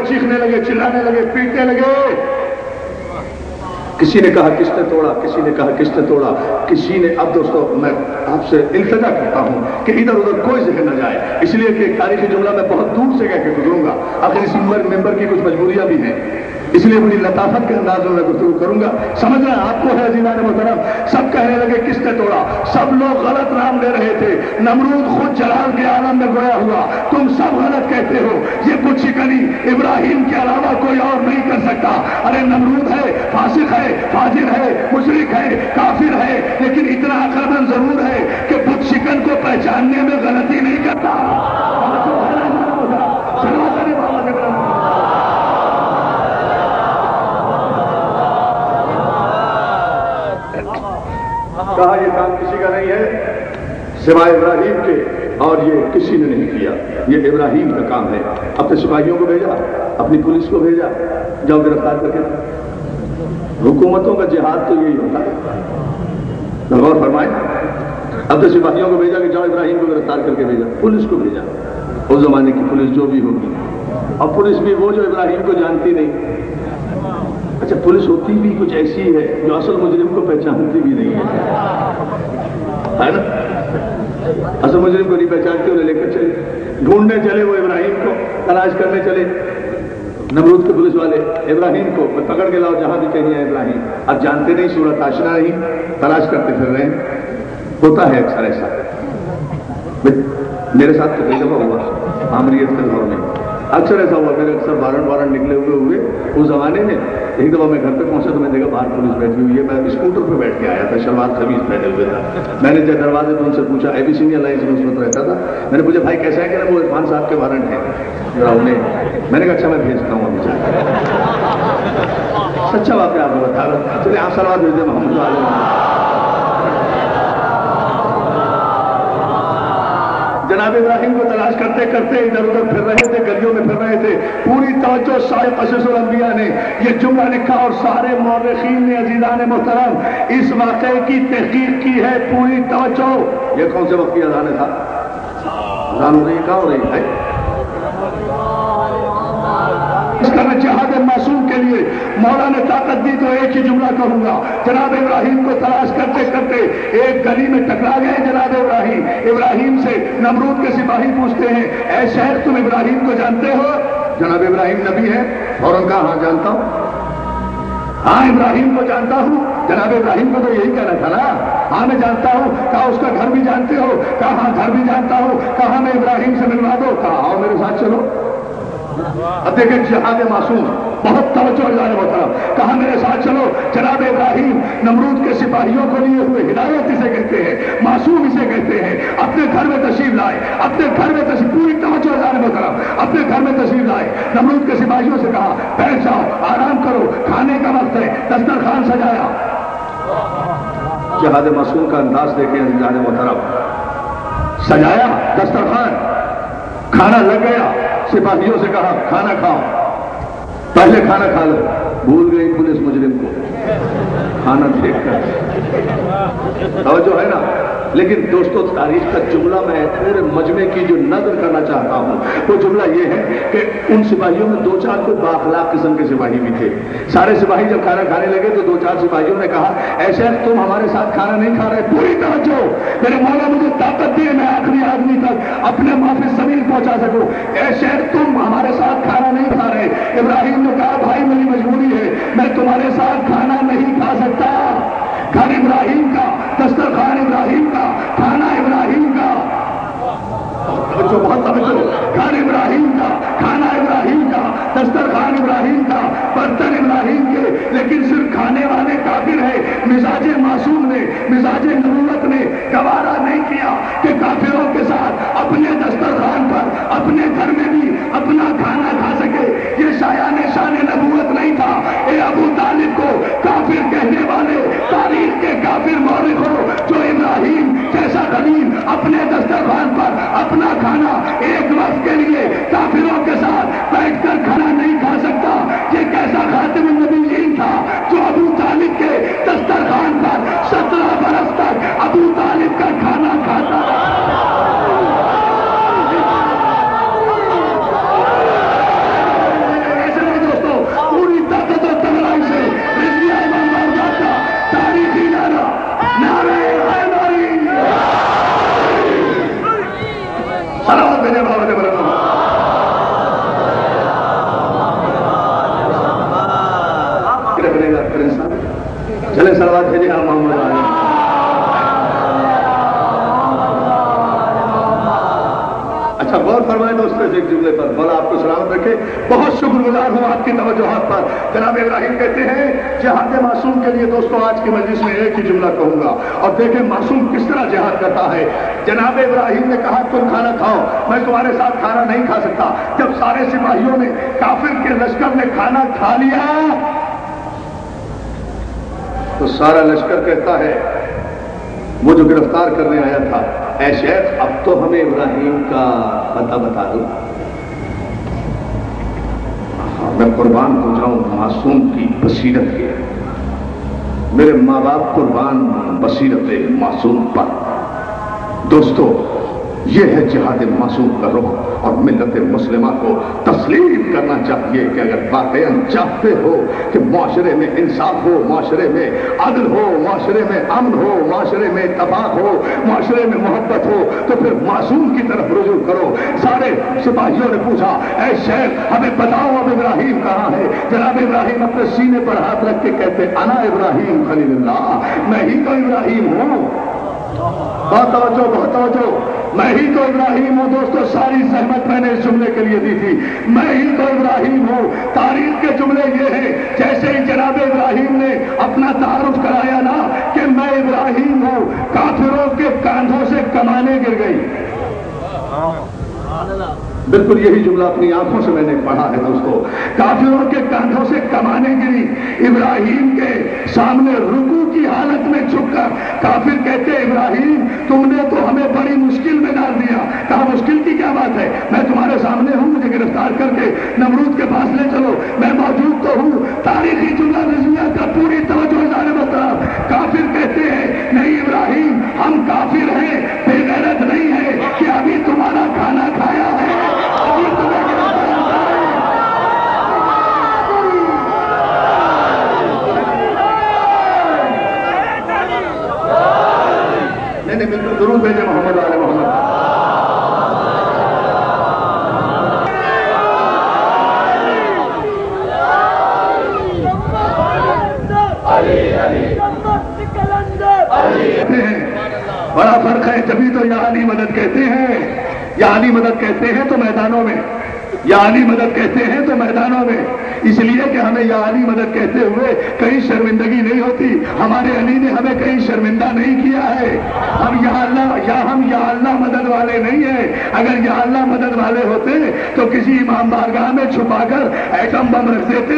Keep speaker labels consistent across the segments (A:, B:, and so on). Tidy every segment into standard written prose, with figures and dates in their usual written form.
A: चीखने लगे, चिल्लाने लगे, पीटने लगे। किसी ने कहा किसने तोड़ा, किसी ने कहा किसने तोड़ा, किसी ने। अब दोस्तों मैं आपसे इल्तिजा करता हूं कि इधर उधर कोई जहन न जाए, इसलिए कि एक तारीखी जुमला मैं बहुत दूर से कह के गुजरूंगा। आखिर इस मेंबर की कुछ मजबूरियां भी हैं, इसलिए बड़ी लताफत के अंदाज में मैं गुफ्तगू करूंगा। समझ रहे हैं आपको है अज़ीज़ान मोहतरम। सब कहने लगे किसने तोड़ा, सब लोग गलत नाम ले रहे थे। नमरूद खुद जलाल के आलम में गोया हुआ, तुम सब गलत कहते हो, ये कुछ शिकनी इब्राहिम के अलावा कोई और नहीं कर सकता। अरे नमरूद है, फासिक है, फाजिर है, मुशरिक है, काफिर है, लेकिन इतना अक्लमंद जरूर है कि बुत शिकन को पहचानने में गलती नहीं करता। कहा ये काम किसी का नहीं है सिवाय इब्राहिम के, और ये किसी ने नहीं किया, ये इब्राहिम का काम है। अपने सिपाहियों को भेजा, अपनी पुलिस को भेजा, जाओ गिरफ्तार करके। हुकूमतों का जिहाद तो यही होता है, गौर फरमाए। अपने सिपाहियों को भेजा कि जाओ इब्राहिम को गिरफ्तार करके भेजा, पुलिस को भेजा, उस जमाने की पुलिस जो भी होगी, और पुलिस भी वो जो इब्राहिम को जानती नहीं। अच्छा, पुलिस होती भी कुछ ऐसी है जो असल मुजरिम को पहचानती भी नहीं है ना। असल मुजरिम को नहीं पहचानते, उन्हें लेकर चले, ढूंढने चले, वो इब्राहिम को तलाश करने चले। नमरूद के पुलिस वाले इब्राहिम को पकड़ के लाओ, जहां भी कहीं है इब्राहिम। अब जानते नहीं, सूरत आशना नहीं, तलाश करते फिर रहे हैं। होता है अक्सर ऐसा, मेरे साथ तो कई दफा हुआ आमरीत के दौर में, अक्सर ऐसा हुआ। मेरे अक्सर वारंट निकले हुए उस जमाने में। एक दफा मैं घर पे पहुंचा तो मैंने देखा बाहर पुलिस बैठी हुई है। मैं स्कूटर पे बैठ के आया था, शलवार कमीज पहने हुए था। मैंने जब दरवाजे में उनसे पूछा, एबीसीनिया लाइन में उस वक्त रहता था, मैंने पूछा भाई कैसा है? कि वो इरफान साहब के वारंट है जरा उन्हें। मैंने कहा अच्छा मैं भेजता हूँ अभी जाकर। सच्चा वाकया आपको बता रहा। चलिए आप सलवार भेज दें मोहम्मद। जनाब इब्राहिम को तलाश करते करते इधर उधर फिर रहे थे, गलियों में फिर रहे थे। पूरी तवज्जो सारे क़ससुल अंबिया ने ये जुमला लिखा और सारे मौर्रिखीन ने अज़ीज़ान मोहतरम इस वाक़े की तहक़ीक़ की है। पूरी तवज्जो। ये कौन से वक्त की अज़ान था? अज़ान हो रही, कहाँ हो रही है? इस तरह जिहाद मासूम के लिए मौला ने ताकत दी तो एक ही जुमला कहूंगा। जनाब इब्राहिम को तलाश करते करते एक गली में टकरा गए जनाब इब्राहिम से नमरूद के सिपाही पूछते हैं, ऐ शेख तुम इब्राहिम को जानते हो? जनाब इब्राहिम नबी है। और उनका हाँ जानता हूं, हाँ इब्राहिम को जानता हूं। जनाब इब्राहिम को तो यही कहना था ना, हाँ मैं जानता हूं। कहा उसका घर भी जानते हो? कहा हाँ घर भी जानता हूं। कहा मैं इब्राहिम से मिलवा दो? कहा आओ मेरे साथ चलो। अब देखें जिहाद मासूम, बहुत तवज्जो जाने होता। कहा मेरे साथ चलो। जनाब इब्राहिम नमरूद के सिपाहियों को लिए हुए, हिदायत इसे कहते हैं, मासूम इसे कहते हैं, अपने घर में तशरीफ लाए। अपने घर में तशरीफ, पूरी तवज्जो जाने होता, अपने घर में तशरीफ लाए। नमरूद के सिपाहियों से कहा बैठ जाओ, आराम करो, खाने का वक्त है। दस्तरखान सजाया। जिहाद मासूम का अंदाज देखें जाने मोहतरम। सजाया दस्तरखान, खाना लग गया। सिपाहियों से कहा खाना खाओ, पहले खाना खा लो। भूल गई पुलिस मुजरिम को खाना देखकर, तवज्जो है ना। लेकिन दोस्तों तारीख का जुमला मैं पूरे मजमे की जो नजर करना चाहता हूं वो जुमला ये है कि उन सिपाहियों में दो चार कोई बाखलाक किस्म के सिपाही भी थे। सारे सिपाही जब खाना खाने लगे तो दो चार सिपाहियों ने कहा ऐसे तुम हमारे साथ खाना नहीं खा रहे। पूरी तवज्जो, मेरे मौला मुझे ताकत दिए मैं आखिरी आदमी तक अपने माफी जमीन पहुंचा सकूं। ऐसे तुम हमारे साथ खाना नहीं खा रहे। इब्राहिम ने कहा भाई मेरी मजबूरी है, मैं तुम्हारे साथ खाना नहीं खा सकता। घर इब्राहिम का, दस्तरखान इब्राहिम का, खाना इब्राहिम का, जो बहुत तवज्जो, घर इब्राहिम का, खाना इब्राहिम का, दस्तरखान इब्राहिम का, बर्तन इब्राहिम के, लेकिन सिर्फ खाने वाले काफिर है। मिजाजे मासूम ने, मिजाजे नबूवत ने गवारा नहीं किया कि काफिरों के साथ अपने दस्तरखान पर अपने घर में भी अपना खाना खा सके। ये शायाने शान नबूवत नहीं था। ए अबू तालिब को काफिर कहने वाले तारीख के काफिर मौलिक हो जो इब्राहिम जैसा खलील अपने दस्तरखान पर अपना खाना एक वक्त के लिए काफिरों के साथ बैठकर खाना नहीं खा सकता। ये कैसा खातिम नबीयीन था जो अबू तालिब के दस्तरखान पर 17 बरस तक अबू तालिब का खाना खाता रहा। सलवात भेजे आप मोहम्मद आले। अच्छा गौर फरमाए दोस्तों इस एक जुमले पर, मौला आपको सलामत रखे। बहुत शुक्रगुजार हूँ आपकी तवज्जोहात पर। जनाब इब्राहिम कहते हैं जिहाद मासूम के लिए दोस्तों आज की मजलिस में एक ही जुमला कहूंगा और देखें मासूम किस तरह जिहाद करता है। जनाब इब्राहिम ने कहा तुम खाना खाओ, मैं तुम्हारे साथ खाना नहीं खा सकता। जब सारे सिपाहियों ने, काफिर के लश्कर ने खाना खा लिया तो सारा लश्कर कहता है वो जो गिरफ्तार करने आया था, ऐ शेख अब तो हमें इब्राहिम का पता बता दो। मैं कुर्बान हो जाऊं मासूम की बसीरत के, मेरे माँ बाप कुर्बान बसीरत मासूम पर। दोस्तों ये है जिहाद मासूम का रुख और मिल्लत मुस्लिमा को तस्लीम करना चाहिए कि अगर वाकईन चाहते हो कि माशरे में इंसाफ हो, माशरे में अदल हो, माशरे में अमन हो, माशरे में इत्तफाक हो, माशरे में मोहब्बत हो, तो फिर मासूम की तरफ रुजू करो। सारे सिपाहियों ने पूछा ऐ शेख हमें बताओ अब इब्राहिम कहाँ है। जनाब इब्राहिम अपने सीने पर हाथ रख के कहते अना इब्राहिम खलीलुल्लाह, मैं ही तो इब्राहिम हूँ। बहुत तवज्जो, मैं ही तो इब्राहिम हूँ। दोस्तों सारी जहमत मैंने इस जुमले के लिए दी थी, मैं ही तो इब्राहिम हूँ। तारीख के जुमले ये हैं, जैसे ही जनाब इब्राहिम ने अपना तारुफ कराया ना कि मैं इब्राहिम हूँ, काफिरों के कांधों से कमाने गिर गई। बिल्कुल यही जुमला अपनी आंखों से मैंने पढ़ा है दोस्तों। काफिरों के कांधों से कमाने गिरी। इब्राहिम के सामने रुकू की हालत में झुककर काफिर कहते इब्राहिम तुमने तो हमें बड़ी मुश्किल में डाल दिया। कहा मुश्किल की क्या बात है, मैं तुम्हारे सामने हूं, मुझे गिरफ्तार करके नमरूद के पास ले चलो, मैं मौजूद तो हूं। तारीखी जुमला नजमिया का पूरी तवज्जो जाने मतलब। काफिर कहते हैं नहीं इब्राहिम हम काफिर हैं, बेगैरत नहीं है कि अभी तुम्हारा खाना खाया है, अभी तुम्हें नहीं बिल्कुल जरूर भेजे मोहम्मद आले मोहम्मद। बड़ा फर्क है, तभी तो या अली मदद कहते हैं, या अली मदद कहते हैं तो मैदानों में, या अली मदद कहते हैं तो मैदानों में। इसलिए कि हमें या अली मदद कहते हुए कहीं शर्मिंदगी नहीं होती। हमारे अली ने हमें कहीं शर्मिंदा नहीं किया है। हम या अल्लाह मदद वाले नहीं है। अगर या अल्लाह मदद वाले होते तो किसी इमाम बारगाह में छुपाकर एटम बम रख देते।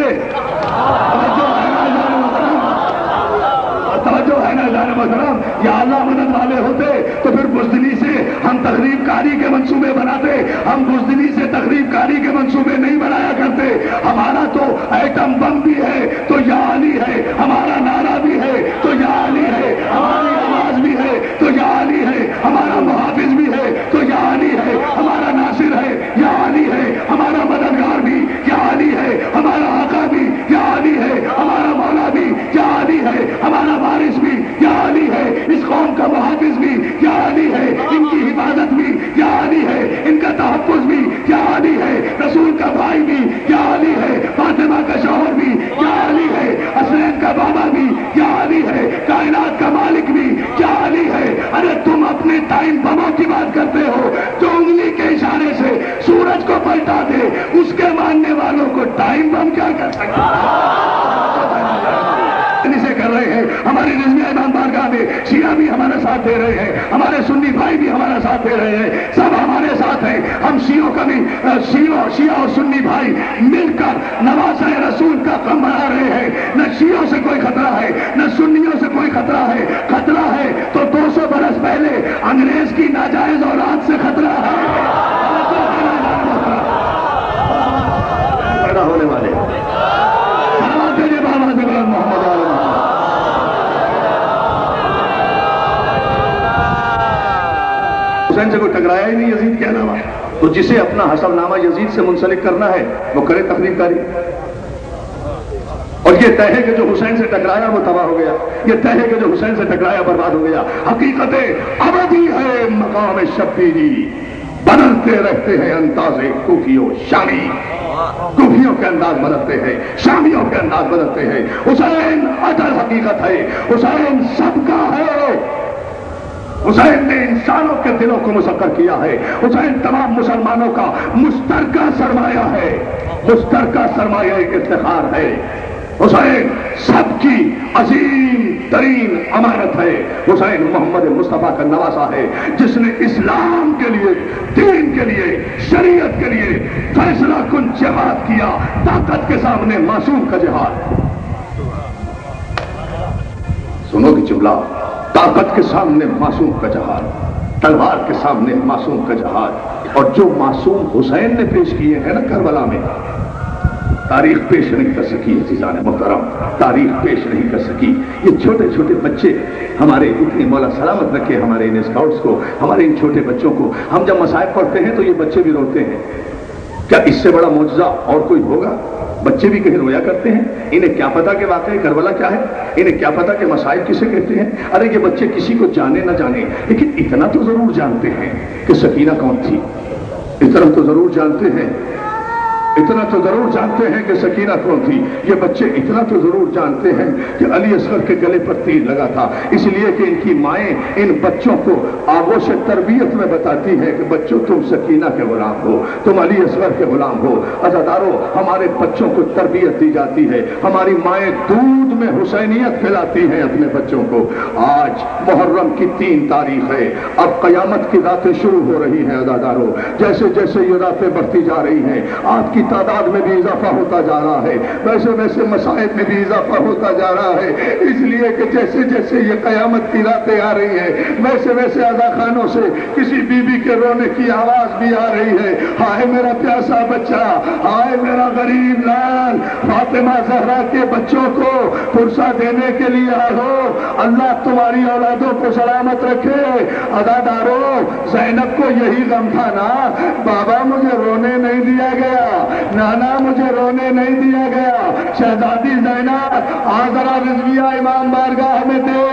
A: तवज्जो है ना जाने मोहतरम, या अल्लाह मदद वाले होते तो फिर बुज़दिली से हम तकरीबकारी के मंसूबे बनाते। हम बुज़दिली से तकरीबकारी के मंसूबे नहीं बनाया करते। हमारा तो एटम बम भी है तो या अली है, हमारा नारा भी है तो या अली है, हमारी आवाज भी है तो या अली है, हमारा मुहाफिज भी है तो या अली है, हमारा नासिर है या अली है, हमारा मददगार भी या अली है, हमारा आका भी या अली है, हमारा मौला भी या अली है, हमारा वारिस भी या अली है, इस कौम का मुहाफिज भी या अली है, इनकी हिफाजत भी या अली है, इनका तहफ़्फ़ुज़ भी या अली है, रसूल का भाई भी या अली है, फातिमा का शौहर भी या अली है, हसनैन का बाबा भी या अली है, कायनात का मालिक भी या अली है। अरे तुम अपने टाइम बमों की बात करते हो, जो उंगली के इशारे से सूरज को पलटा दे, उसके मानने वालों को टाइम बम क्या कर सकता से कर रहे हैं। हमारी रिज़्विया इमाम बारगाह में शिया भी हमारा साथ दे रहे हैं, हमारे सुन्नी भाई भी हमारा साथ दे रहे हैं, सब हमारे साथ हैं। हम शियों का भी शिया और सुन्नी भाई मिलकर नवाज़े रसूल का गम मना रहे हैं। न शियों से कोई खतरा है, न सुन्नियों से कोई खतरा है। खतरा है तो 200 बरस पहले अंग्रेज की नाजायज औलाद से खतरा है। पैदा होने वाले मोहम्मद हुसैन से कोई टकराया ही नहीं यजीद के अलावा। तो जिसे अपना हसबनामा यजीद से मुंसलिक करना है वो करे तकरीबकारी। और ये तय है कि जो हुसैन से टकराया वो तबाह हो गया, ये तय है कि जो हुसैन से टकराया बर्बाद हो गया। हकीकत अबदी है मकाम शब्बीरी, बदलते रहते हैं अंदाज़े कूफी और शामी। کوفیوں کے انداز بدلتے ہیں، شامیوں کے انداز بدلتے ہیں۔ حسین اصل حقیقت ہے، حسین سب کا ہے۔ حسین نے انسانوں کے دلوں کو مسخر کیا ہے۔ حسین تمام مسلمانوں کا مشترکہ سرمایہ ہے، مشترکہ سرمایہ ایک افتخار ہے۔ حسین سب کی عظیم ترین امانت ہے۔ حسین محمد مصطفیٰ کا نواسا ہے، جس نے اسلام کے لیے، دین کے لیے، شریعت کے لیے فیصلہ کن جہاد کیا، طاقت کے سامنے معصوم کا جہاد۔ سنو گے جملہ، طاقت کے سامنے معصوم کا جہاد، تلوار کے سامنے معصوم کا جہاد۔ اور جو معصوم حسین نے پیش کیے ہیں نا کربلا میں، تاریخ پیش نہیں کر سکی عزیزان محترم، تاریخ پیش نہیں کر سکی۔ یہ چھوٹے چھوٹے بچے ہمارے، اتنے مولا سلامت رکھے ہمارے ان اسکاؤٹس کو، ہمارے ان چھوٹے بچوں کو۔ ہم جب مصائب پڑھتے ہیں تو یہ بچے بھی روتے ہیں۔ کیا اس سے بڑا معجزہ اور کوئی ہوگا؟ بچے بھی کہیں رویا کرتے ہیں۔ انہیں کیا پتا کہ واقعی کربلا کیا ہے، انہیں کیا پتا کہ مصائب کسے کہتے ہیں۔ ارے یہ بچے کسی کو جانے نہ جانے، لیکن اتنا تو ضرور جانتے ہیں کہ سکینہ کون تھی، اتنا تو ضرور جانتے ہیں، اتنا تو ضرور جانتے ہیں کہ سکینہ کون تھی۔ یہ بچے اتنا تو ضرور جانتے ہیں کہ علی اصغر کے گلے پر تیر لگا تھا، اس لیے کہ ان کی مائیں ان بچوں کو آغوش تربیت میں بتاتی ہیں کہ بچوں تم سکینہ کے غلام ہو، تم علی اصغر کے غلام ہو۔ عزادارو، ہمارے بچوں کو تربیت دی جاتی ہے، ہماری مائیں دودھ میں حسینیت کھلاتی ہیں اپنے بچوں کو۔ آج محرم کی 3 تاریخ ہے، اب قیامت کی راتیں شروع ہو رہی ہیں۔ عزادارو، جیسے جیسے یہ راتیں بڑھتی جا رہی ہیں، آپ کی تعداد میں بھی اضافہ ہوتا جا رہا ہے، ویسے ویسے مصائب میں بھی اضافہ ہوتا جا رہا ہے، اس لیے کہ جیسے جیسے یہ قیامت کی راتیں آ رہی ہیں، ویسے ویسے عزا خانوں سے کسی بی بی کے رونے کی آواز بھی آ رہی ہے۔ ہائے میرا پیاسا بچہ، ہائے میرا غریب لال، فاطمہ زہرا کے بچوں کو فرصہ دینے کے لیے آؤ، اللہ تمہاری اولادوں کو سلامت رکھے۔ عزادارو، زینب کو یہی غم تھا نا، بابا مجھے رونے نہیں دیا گیا، نانا مجھے رونے نہیں دیا گیا۔ شہزادی زینب، ذرا رضویہ امام بارگاہ میں دے،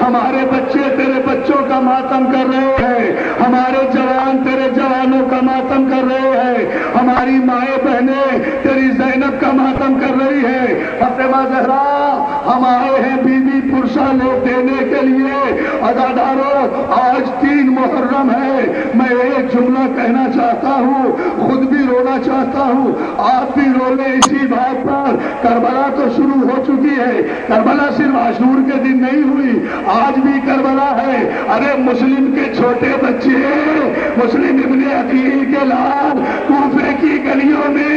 A: ہمارے بچے تیرے بچوں کا ماتم کر رہے ہیں، ہمارے جوان تیرے جوانوں کا ماتم کر رہے ہیں، ہماری مائیں بہنیں تیری زینب کا ماتم کر رہی ہیں۔ فاطمہ زہرا، ہم آئے ہیں بی بی پرسا لے دینے کے لیے۔ عزادارو، آج 3 محرم ہے، میں ایک جملہ کہنا چاہتا ہوں، خود بھی رونا چاہتا ہوں، آپ بھی رو لیں اسی بات پر۔ کربلا تو شروع ہو چکی ہے، کربلا صرف عاشور کے دن نہیں ہوئی، آج بھی کربلا ہے۔ ارے مسلم کے چھوٹے بچے، مسلم ابن عقیل کے لال کوفے کی گلیوں میں